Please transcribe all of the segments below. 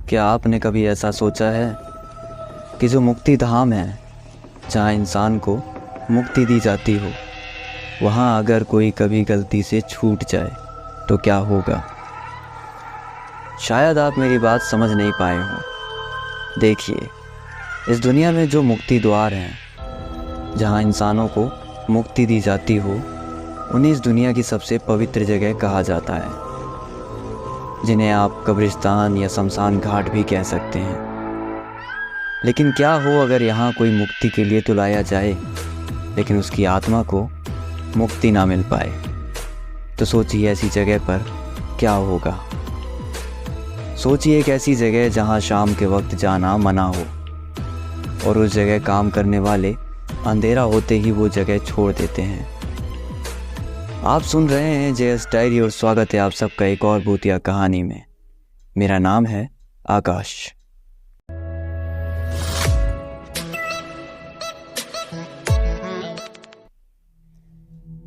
क्या आपने कभी ऐसा सोचा है कि जो मुक्ति धाम है, जहाँ इंसान को मुक्ति दी जाती हो, वहाँ अगर कोई कभी गलती से छूट जाए तो क्या होगा? शायद आप मेरी बात समझ नहीं पाए हो। देखिए, इस दुनिया में जो मुक्ति द्वार हैं, जहाँ इंसानों को मुक्ति दी जाती हो, उन्हें इस दुनिया की सबसे पवित्र जगह कहा जाता है, जिन्हें आप कब्रिस्तान या शमशान घाट भी कह सकते हैं। लेकिन क्या हो अगर यहाँ कोई मुक्ति के लिए तो लाया जाए, लेकिन उसकी आत्मा को मुक्ति ना मिल पाए? तो सोचिए ऐसी जगह पर क्या होगा। सोचिए एक ऐसी जगह जहाँ शाम के वक्त जाना मना हो और उस जगह काम करने वाले अंधेरा होते ही वो जगह छोड़ देते हैं। आप सुन रहे हैं जेएस डायरी और स्वागत है आप सबका एक और भूतिया कहानी में। मेरा नाम है आकाश।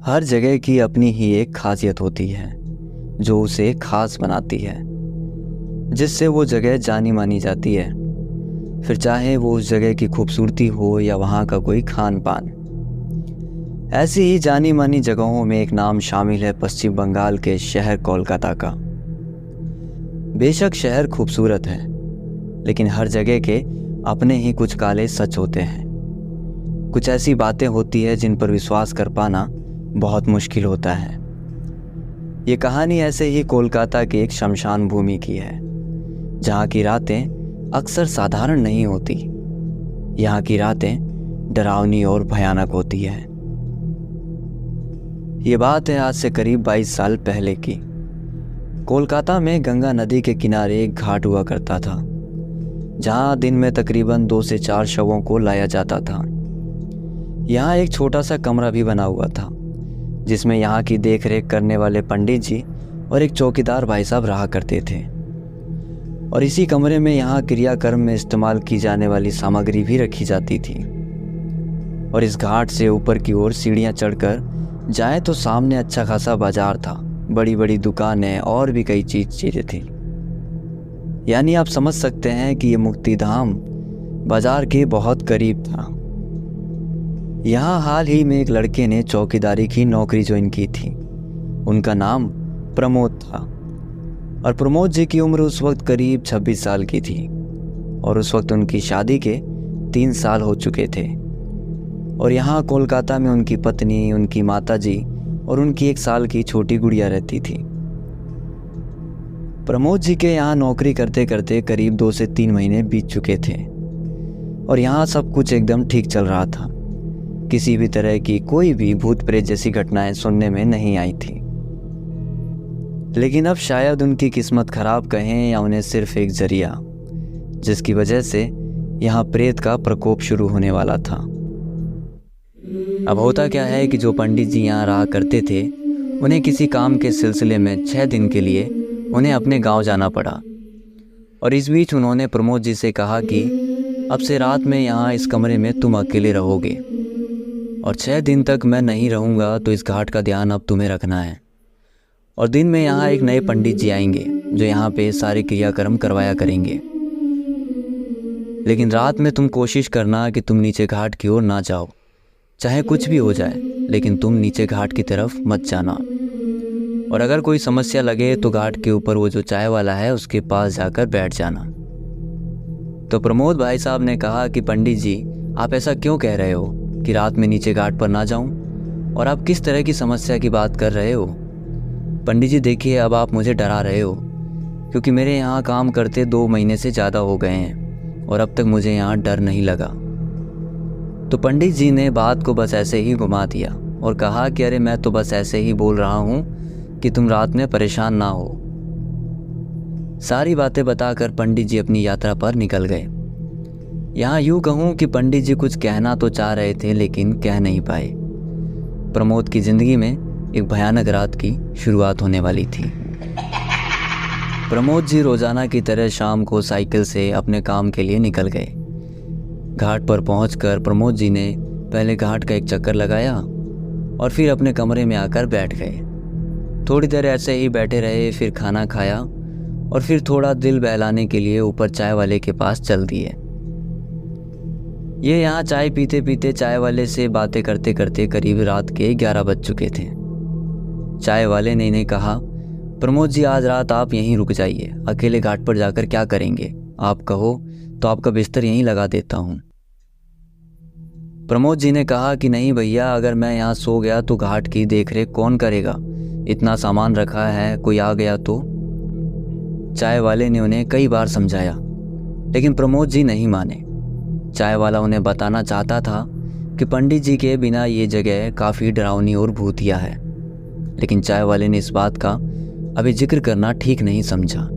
हर जगह की अपनी ही एक खासियत होती है जो उसे खास बनाती है, जिससे वो जगह जानी मानी जाती है, फिर चाहे वो उस जगह की खूबसूरती हो या वहाँ का कोई खान पान। ऐसी ही जानी मानी जगहों में एक नाम शामिल है पश्चिम बंगाल के शहर कोलकाता का। बेशक शहर खूबसूरत है, लेकिन हर जगह के अपने ही कुछ काले सच होते हैं। कुछ ऐसी बातें होती है जिन पर विश्वास कर पाना बहुत मुश्किल होता है। ये कहानी ऐसे ही कोलकाता की एक शमशान भूमि की है, जहाँ की रातें अक्सर साधारण नहीं होती। यहाँ की रातें डरावनी और भयानक होती है। ये बात है आज से करीब 22 साल पहले की। कोलकाता में गंगा नदी के किनारे एक घाट हुआ करता था, जहाँ दिन में तकरीबन 2 से 4 शवों को लाया जाता था। यहाँ एक छोटा सा कमरा भी बना हुआ था, जिसमें यहाँ की देखरेख करने वाले पंडित जी और एक चौकीदार भाई साहब रहा करते थे। और इसी कमरे में यहाँ क्रियाकर्म में इस्तेमाल की जाने वाली सामग्री भी रखी जाती थी। और इस घाट से ऊपर की ओर सीढ़ियाँ चढ़कर जाएं तो सामने अच्छा खासा बाजार था, बड़ी बड़ी दुकानें और भी कई चीज़ें थी। यानी आप समझ सकते हैं कि ये मुक्तिधाम बाजार के बहुत करीब था। यहाँ हाल ही में एक लड़के ने चौकीदारी की नौकरी ज्वाइन की थी। उनका नाम प्रमोद था और प्रमोद जी की उम्र उस वक्त करीब 26 साल की थी और उस वक्त उनकी शादी के 3 साल हो चुके थे। और यहाँ कोलकाता में उनकी पत्नी, उनकी माताजी और उनकी 1 साल की छोटी गुड़िया रहती थी। प्रमोद जी के यहाँ नौकरी करते करते करीब 2 से 3 महीने बीत चुके थे और यहाँ सब कुछ एकदम ठीक चल रहा था। किसी भी तरह की कोई भी भूत प्रेत जैसी घटनाएं सुनने में नहीं आई थी। लेकिन अब शायद उनकी किस्मत खराब कहें या उन्हें सिर्फ एक जरिया, जिसकी वजह से यहाँ प्रेत का प्रकोप शुरू होने वाला था। अब होता क्या है कि जो पंडित जी यहाँ रहा करते थे, उन्हें किसी काम के सिलसिले में 6 दिन के लिए उन्हें अपने गांव जाना पड़ा। और इस बीच उन्होंने प्रमोद जी से कहा कि अब से रात में यहाँ इस कमरे में तुम अकेले रहोगे और 6 दिन तक मैं नहीं रहूँगा, तो इस घाट का ध्यान अब तुम्हें रखना है। और दिन में यहाँ एक नए पंडित जी आएंगे जो यहाँ पे सारे क्रियाकर्म करवाया करेंगे। लेकिन रात में तुम कोशिश करना कि तुम नीचे घाट की ओर ना जाओ, चाहे कुछ भी हो जाए, लेकिन तुम नीचे घाट की तरफ मत जाना। और अगर कोई समस्या लगे तो घाट के ऊपर वो जो चाय वाला है उसके पास जाकर बैठ जाना। तो प्रमोद भाई साहब ने कहा कि पंडित जी, आप ऐसा क्यों कह रहे हो कि रात में नीचे घाट पर ना जाऊं? और आप किस तरह की समस्या की बात कर रहे हो? पंडित जी देखिए, अब आप मुझे डरा रहे हो, क्योंकि मेरे यहाँ काम करते 2 महीने से ज़्यादा हो गए हैं और अब तक मुझे यहाँ डर नहीं लगा। तो पंडित जी ने बात को बस ऐसे ही घुमा दिया और कहा कि अरे मैं तो बस ऐसे ही बोल रहा हूँ कि तुम रात में परेशान ना हो। सारी बातें बताकर पंडित जी अपनी यात्रा पर निकल गए। यहाँ यूँ कहूँ कि पंडित जी कुछ कहना तो चाह रहे थे, लेकिन कह नहीं पाए। प्रमोद की ज़िंदगी में एक भयानक रात की शुरुआत होने वाली थी। प्रमोद जी रोज़ाना की तरह शाम को साइकिल से अपने काम के लिए निकल गए। घाट पर पहुंचकर प्रमोद जी ने पहले घाट का एक चक्कर लगाया और फिर अपने कमरे में आकर बैठ गए। थोड़ी देर ऐसे ही बैठे रहे, फिर खाना खाया और फिर थोड़ा दिल बहलाने के लिए ऊपर चाय वाले के पास चल दिए। ये यहाँ चाय पीते पीते चाय वाले से बातें करते करते करीब रात के 11 बज चुके थे। चाय वाले ने इन्हें कहा, प्रमोद जी आज रात आप यहीं रुक जाइए, अकेले घाट पर जाकर क्या करेंगे, आप कहो तो आपका बिस्तर यहीं लगा देता हूँ। प्रमोद जी ने कहा कि नहीं भैया, अगर मैं यहाँ सो गया तो घाट की देखरेख कौन करेगा, इतना सामान रखा है, कोई आ गया तो। चाय वाले ने उन्हें कई बार समझाया लेकिन प्रमोद जी नहीं माने। चाय वाला उन्हें बताना चाहता था कि पंडित जी के बिना ये जगह काफ़ी डरावनी और भूतिया है, लेकिन चाय वाले ने इस बात का अभी जिक्र करना ठीक नहीं समझा।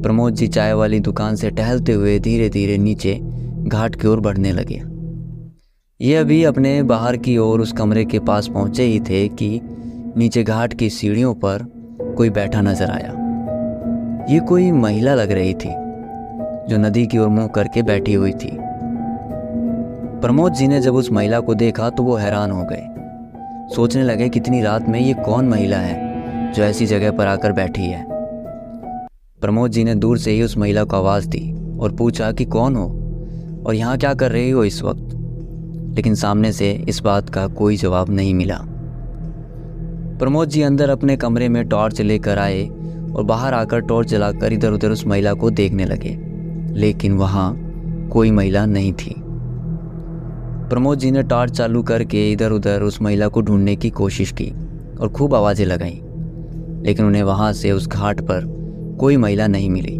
प्रमोद जी चाय वाली दुकान से टहलते हुए धीरे धीरे नीचे घाट की ओर बढ़ने लगे। ये अभी अपने बाहर की ओर उस कमरे के पास पहुंचे ही थे कि नीचे घाट की सीढ़ियों पर कोई बैठा नजर आया। ये कोई महिला लग रही थी जो नदी की ओर मुंह करके बैठी हुई थी। प्रमोद जी ने जब उस महिला को देखा तो वो हैरान हो गए, सोचने लगे कितनी रात में ये कौन महिला है जो ऐसी जगह पर आकर बैठी है। प्रमोद जी ने दूर से ही उस महिला को आवाज़ दी और पूछा कि कौन हो और यहाँ क्या कर रही हो इस वक्त, लेकिन सामने से इस बात का कोई जवाब नहीं मिला। प्रमोद जी अंदर अपने कमरे में टॉर्च लेकर आए और बाहर आकर टॉर्च जलाकर इधर उधर उस महिला को देखने लगे, लेकिन वहाँ कोई महिला नहीं थी। प्रमोद जी ने टॉर्च चालू करके इधर उधर उस महिला को ढूंढने की कोशिश की और खूब आवाज़ें लगाईं, लेकिन उन्हें वहाँ से उस घाट पर कोई महिला नहीं मिली।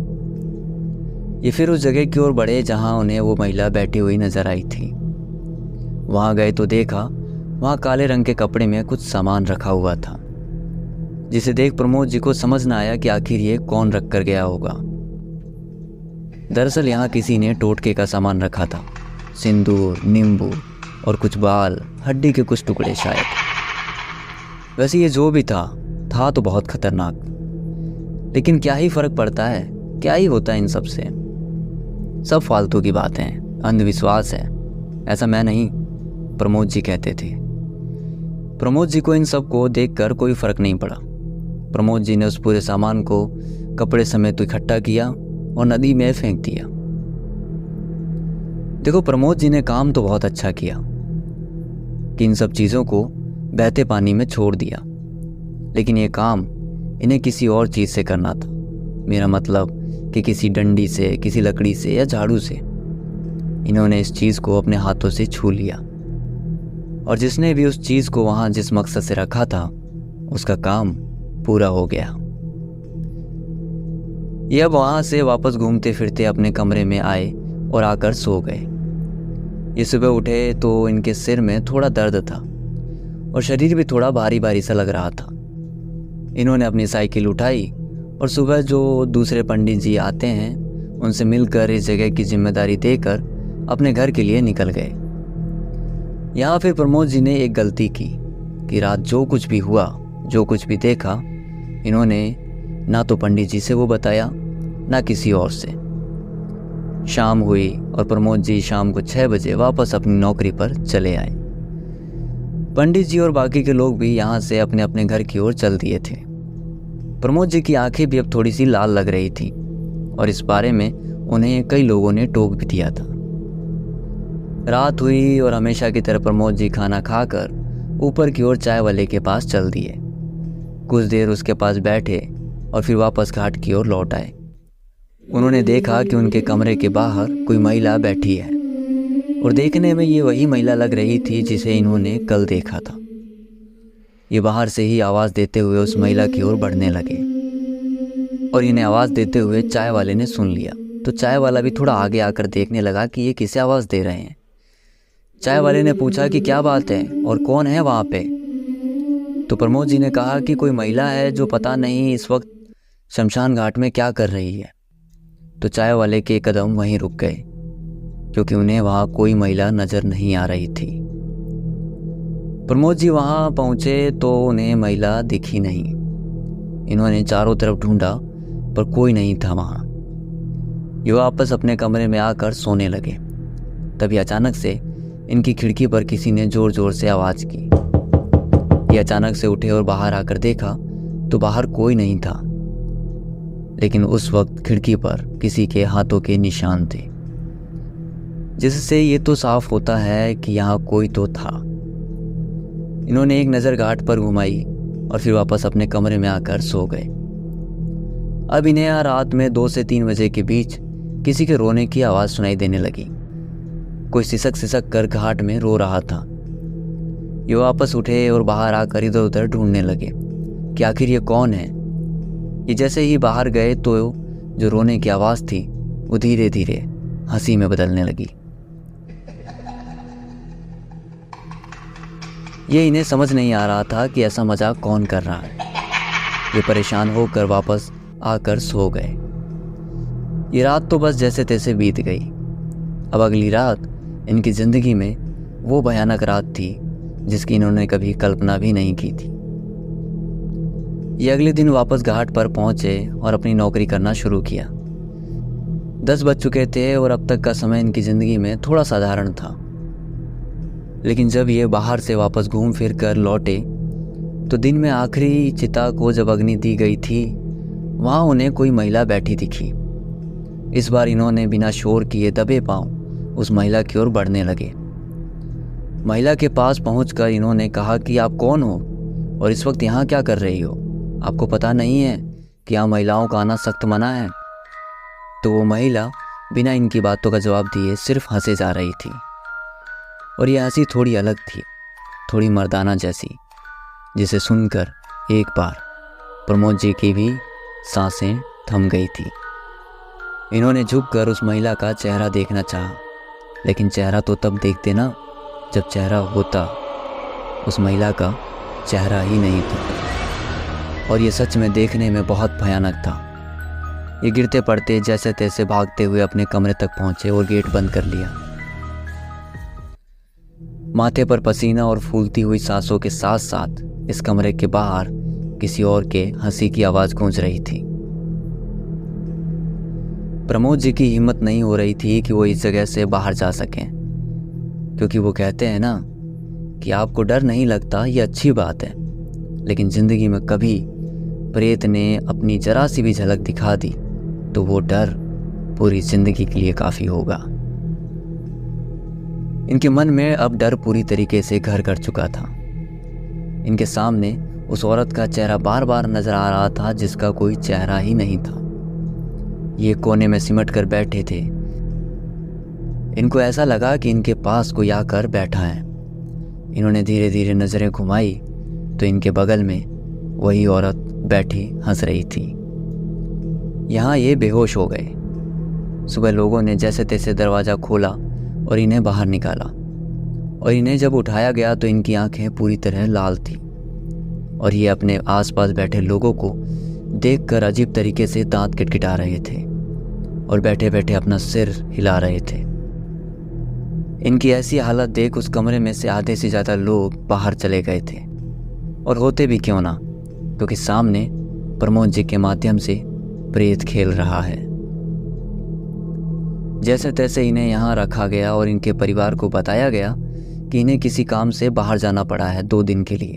ये फिर उस जगह की ओर बढ़े जहाँ उन्हें वो महिला बैठी हुई नजर आई थी। वहाँ गए तो देखा वहाँ काले रंग के कपड़े में कुछ सामान रखा हुआ था, जिसे देख प्रमोद जी को समझ न आया कि आखिर ये कौन रख कर गया होगा। दरअसल यहाँ किसी ने टोटके का सामान रखा था, सिंदूर, नींबू और कुछ बाल, हड्डी के कुछ टुकड़े शायद। वैसे ये जो भी था तो बहुत खतरनाक, लेकिन क्या ही फर्क पड़ता है, क्या ही होता है इन सब से, सब फालतू की बातें, अंधविश्वास है, ऐसा मैं नहीं, प्रमोद जी कहते थे। प्रमोद जी को इन सब को देखकर कोई फर्क नहीं पड़ा। प्रमोद जी ने उस पूरे सामान को कपड़े समेत इकट्ठा किया और नदी में फेंक दिया। देखो, प्रमोद जी ने काम तो बहुत अच्छा किया कि इन सब चीज़ों को बहते पानी में छोड़ दिया, लेकिन ये काम इन्हें किसी और चीज़ से करना था। मेरा मतलब कि किसी डंडी से, किसी लकड़ी से या झाड़ू से। इन्होंने इस चीज़ को अपने हाथों से छू लिया और जिसने भी उस चीज़ को वहाँ जिस मकसद से रखा था उसका काम पूरा हो गया। ये अब वहाँ से वापस घूमते फिरते अपने कमरे में आए और आकर सो गए। ये सुबह उठे तो इनके सिर में थोड़ा दर्द था और शरीर भी थोड़ा भारी भारी सा लग रहा था। इन्होंने अपनी साइकिल उठाई और सुबह जो दूसरे पंडित जी आते हैं उनसे मिलकर इस जगह की जिम्मेदारी देकर अपने घर के लिए निकल गए। यहाँ फिर प्रमोद जी ने एक गलती की कि रात जो कुछ भी हुआ, जो कुछ भी देखा, इन्होंने ना तो पंडित जी से वो बताया ना किसी और से। शाम हुई और प्रमोद जी शाम को 6 बजे वापस अपनी नौकरी पर चले आए। पंडित जी और बाकी के लोग भी यहाँ से अपने अपने घर की ओर चल दिए थे। प्रमोद जी की आंखें भी अब थोड़ी सी लाल लग रही थी और इस बारे में उन्हें कई लोगों ने टोक भी दिया था। रात हुई और हमेशा की तरह प्रमोद जी खाना खाकर ऊपर की ओर चाय वाले के पास चल दिए। कुछ देर उसके पास बैठे और फिर वापस घाट की ओर लौट आए। उन्होंने देखा कि उनके कमरे के बाहर कोई महिला बैठी है और देखने में ये वही महिला लग रही थी जिसे इन्होंने कल देखा था। ये बाहर से ही आवाज़ देते हुए उस महिला की ओर बढ़ने लगे और इन्हें आवाज़ देते हुए चाय वाले ने सुन लिया, तो चाय वाला भी थोड़ा आगे आकर देखने लगा कि ये किसे आवाज़ दे रहे हैं। चाय वाले ने पूछा कि क्या बात है और कौन है वहाँ पे। तो प्रमोद जी ने कहा कि कोई महिला है जो पता नहीं इस वक्त शमशान घाट में क्या कर रही है। तो चाय वाले के कदम वहीं रुक गए क्योंकि उन्हें वहाँ कोई महिला नज़र नहीं आ रही थी। प्रमोद जी वहाँ पहुँचे तो उन्हें महिला दिखी नहीं। इन्होंने चारों तरफ ढूंढा पर कोई नहीं था वहाँ। ये वापस अपने कमरे में आकर सोने लगे। तभी अचानक से इनकी खिड़की पर किसी ने ज़ोर ज़ोर से आवाज़ की। ये अचानक से उठे और बाहर आकर देखा तो बाहर कोई नहीं था, लेकिन उस वक्त खिड़की पर किसी के हाथों के निशान थे, जिससे ये तो साफ होता है कि यहाँ कोई तो था। इन्होंने एक नज़र घाट पर घुमाई और फिर वापस अपने कमरे में आकर सो गए। अब इन्हें यहाँ रात में 2 से 3 बजे के बीच किसी के रोने की आवाज़ सुनाई देने लगी। कोई सिसक सिसक कर घाट में रो रहा था। ये वापस उठे और बाहर आकर इधर उधर ढूंढने लगे कि आखिर ये कौन है। ये जैसे ही बाहर गए तो जो रोने की आवाज़ थी वो धीरे धीरे हंसी में बदलने लगी। ये इन्हें समझ नहीं आ रहा था कि ऐसा मजाक कौन कर रहा है। ये परेशान होकर वापस आकर सो गए। ये रात तो बस जैसे तैसे बीत गई। अब अगली रात इनकी ज़िंदगी में वो भयानक रात थी जिसकी इन्होंने कभी कल्पना भी नहीं की थी। ये अगले दिन वापस घाट पर पहुंचे और अपनी नौकरी करना शुरू किया। 10 बज चुके थे और अब तक का समय इनकी ज़िंदगी में थोड़ा साधारण था। लेकिन जब ये बाहर से वापस घूम फिर कर लौटे तो दिन में आखिरी चिता को जब अग्नि दी गई थी, वहाँ उन्हें कोई महिला बैठी दिखी। इस बार इन्होंने बिना शोर किए दबे पांव उस महिला की ओर बढ़ने लगे। महिला के पास पहुंचकर इन्होंने कहा कि आप कौन हो और इस वक्त यहाँ क्या कर रही हो? आपको पता नहीं है कि यहाँ महिलाओं का आना सख्त मना है? तो वो महिला बिना इनकी बातों का जवाब दिए सिर्फ हंसे जा रही थी। और ये हंसी थोड़ी अलग थी, थोड़ी मर्दाना जैसी, जिसे सुनकर एक बार प्रमोद जी की भी सांसें थम गई थी। इन्होंने झुककर उस महिला का चेहरा देखना चाहा, लेकिन चेहरा तो तब देखते ना जब चेहरा होता। उस महिला का चेहरा ही नहीं था और ये सच में देखने में बहुत भयानक था। ये गिरते पड़ते जैसे तैसे भागते हुए अपने कमरे तक पहुंचे और गेट बंद कर लिया। माथे पर पसीना और फूलती हुई सांसों के साथ साथ इस कमरे के बाहर किसी और के हंसी की आवाज़ गूंज रही थी। प्रमोद जी की हिम्मत नहीं हो रही थी कि वो इस जगह से बाहर जा सकें, क्योंकि वो कहते हैं ना कि आपको डर नहीं लगता, ये अच्छी बात है, लेकिन ज़िंदगी में कभी प्रेत ने अपनी जरा सी भी झलक दिखा दी तो वो डर पूरी ज़िंदगी के लिए काफ़ी होगा। इनके मन में अब डर पूरी तरीके से घर कर चुका था। इनके सामने उस औरत का चेहरा बार बार नजर आ रहा था जिसका कोई चेहरा ही नहीं था। ये कोने में सिमट कर बैठे थे। इनको ऐसा लगा कि इनके पास कोई आकर बैठा है। इन्होंने धीरे धीरे नज़रें घुमाई तो इनके बगल में वही औरत बैठी हंस रही थी। यहाँ ये बेहोश हो गए। सुबह लोगों ने जैसे तैसे दरवाज़ा खोला और इन्हें बाहर निकाला, और इन्हें जब उठाया गया तो इनकी आंखें पूरी तरह लाल थी और ये अपने आसपास बैठे लोगों को देखकर अजीब तरीके से दांत किटकिटा रहे थे और बैठे बैठे अपना सिर हिला रहे थे। इनकी ऐसी हालत देख उस कमरे में से आधे से ज़्यादा लोग बाहर चले गए थे, और होते भी क्यों ना, क्योंकि सामने प्रमोद जी के माध्यम से प्रेत खेल रहा है। जैसे तैसे इन्हें यहाँ रखा गया और इनके परिवार को बताया गया कि इन्हें किसी काम से बाहर जाना पड़ा है 2 दिन के लिए,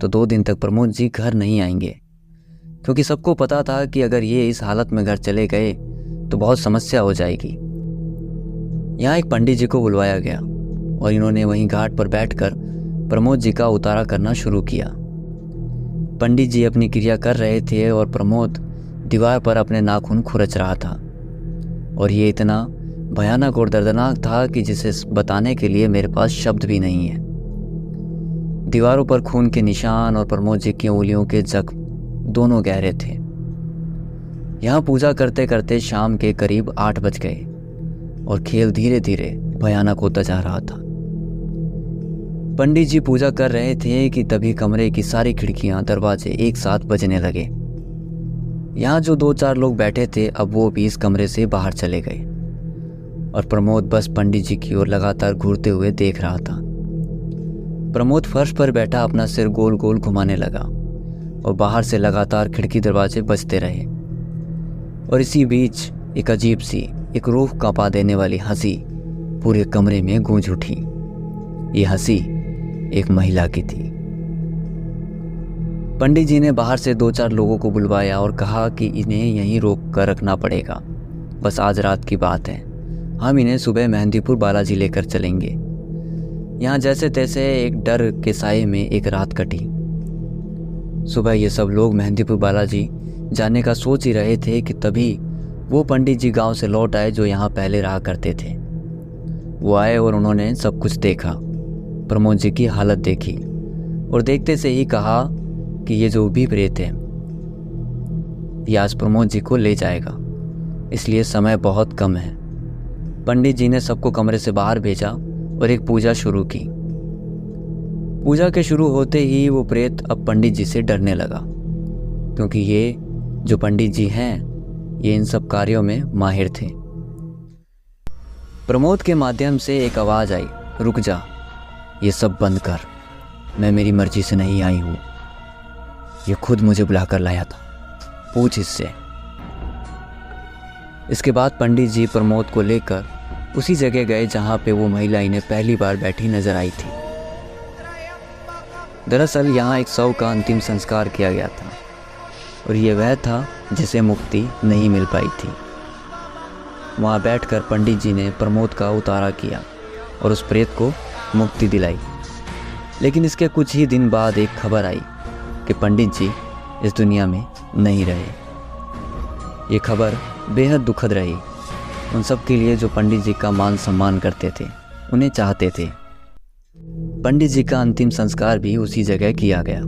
तो 2 दिन तक प्रमोद जी घर नहीं आएंगे, क्योंकि सबको पता था कि अगर ये इस हालत में घर चले गए तो बहुत समस्या हो जाएगी। यहाँ एक पंडित जी को बुलवाया गया और इन्होंने वहीं घाट पर बैठकर प्रमोद जी का उतारा करना शुरू किया। पंडित जी अपनी क्रिया कर रहे थे और प्रमोद दीवार पर अपने नाखून खुरच रहा था, और ये इतना भयानक और दर्दनाक था कि जिसे बताने के लिए मेरे पास शब्द भी नहीं है। दीवारों पर खून के निशान और प्रमोद जी की उंगलियों के जख्म दोनों गहरे थे। यहाँ पूजा करते करते शाम के करीब 8 बज गए और खेल धीरे धीरे भयानक होता जा रहा था। पंडित जी पूजा कर रहे थे कि तभी कमरे की सारी खिड़कियां दरवाजे एक साथ बजने लगे। यहाँ जो 2-4 लोग बैठे थे अब वो भी इस कमरे से बाहर चले गए, और प्रमोद बस पंडित जी की ओर लगातार घूरते हुए देख रहा था। प्रमोद फर्श पर बैठा अपना सिर गोल गोल घुमाने लगा और बाहर से लगातार खिड़की दरवाजे बजते रहे, और इसी बीच एक अजीब सी, एक रूह कांपा देने वाली हंसी पूरे कमरे में गूंज उठी। ये हंसी एक महिला की थी। पंडित जी ने बाहर से 2-4 लोगों को बुलवाया और कहा कि इन्हें यहीं रोक कर रखना पड़ेगा। बस आज रात की बात है, हम इन्हें सुबह मेहंदीपुर बालाजी लेकर चलेंगे। यहाँ जैसे तैसे एक डर के साए में एक रात कटी। सुबह ये सब लोग मेहंदीपुर बालाजी जाने का सोच ही रहे थे कि तभी वो पंडित जी गांव से लौट आए जो यहाँ पहले रहा करते थे। वो आए और उन्होंने सब कुछ देखा, प्रमोद जी की हालत देखी और देखते से ही कहा कि ये जो भी प्रेत है ये आज प्रमोद जी को ले जाएगा, इसलिए समय बहुत कम है। पंडित जी ने सबको कमरे से बाहर भेजा और एक पूजा शुरू की। पूजा के शुरू होते ही वो प्रेत अब पंडित जी से डरने लगा, क्योंकि ये जो पंडित जी हैं ये इन सब कार्यों में माहिर थे। प्रमोद के माध्यम से एक आवाज़ आई, रुक जा, ये सब बंद कर, मैं मेरी मर्जी से नहीं आई हूँ, ये खुद मुझे बुलाकर लाया था, पूछ इससे। इसके बाद पंडित जी प्रमोद को लेकर उसी जगह गए जहाँ पे वो महिला इन्हें पहली बार बैठी नजर आई थी। दरअसल यहाँ एक शव का अंतिम संस्कार किया गया था और ये वह था जिसे मुक्ति नहीं मिल पाई थी। वहाँ बैठकर पंडित जी ने प्रमोद का उतारा किया और उस प्रेत को मुक्ति दिलाई। लेकिन इसके कुछ ही दिन बाद एक खबर आई कि पंडित जी इस दुनिया में नहीं रहे। ये खबर बेहद दुखद रही उन सब के लिए जो पंडित जी का मान सम्मान करते थे, उन्हें चाहते थे। पंडित जी का अंतिम संस्कार भी उसी जगह किया गया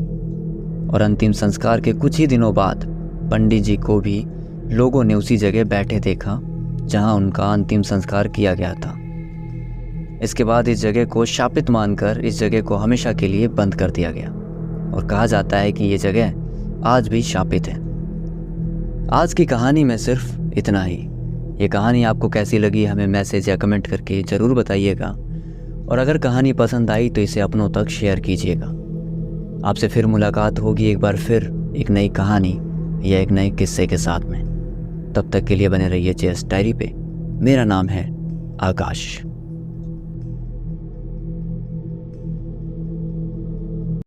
और अंतिम संस्कार के कुछ ही दिनों बाद पंडित जी को भी लोगों ने उसी जगह बैठे देखा जहां उनका अंतिम संस्कार किया गया था। इसके बाद इस जगह को शापित मानकर इस जगह को हमेशा के लिए बंद कर दिया गया और कहा जाता है कि ये जगह आज भी शापित है। आज की कहानी में सिर्फ इतना ही। ये कहानी आपको कैसी लगी हमें मैसेज या कमेंट करके ज़रूर बताइएगा और अगर कहानी पसंद आई तो इसे अपनों तक शेयर कीजिएगा। आपसे फिर मुलाकात होगी एक बार फिर एक नई कहानी या एक नए किस्से के साथ में। तब तक के लिए बने रहिए जेएस डायरी पे। मेरा नाम है आकाश।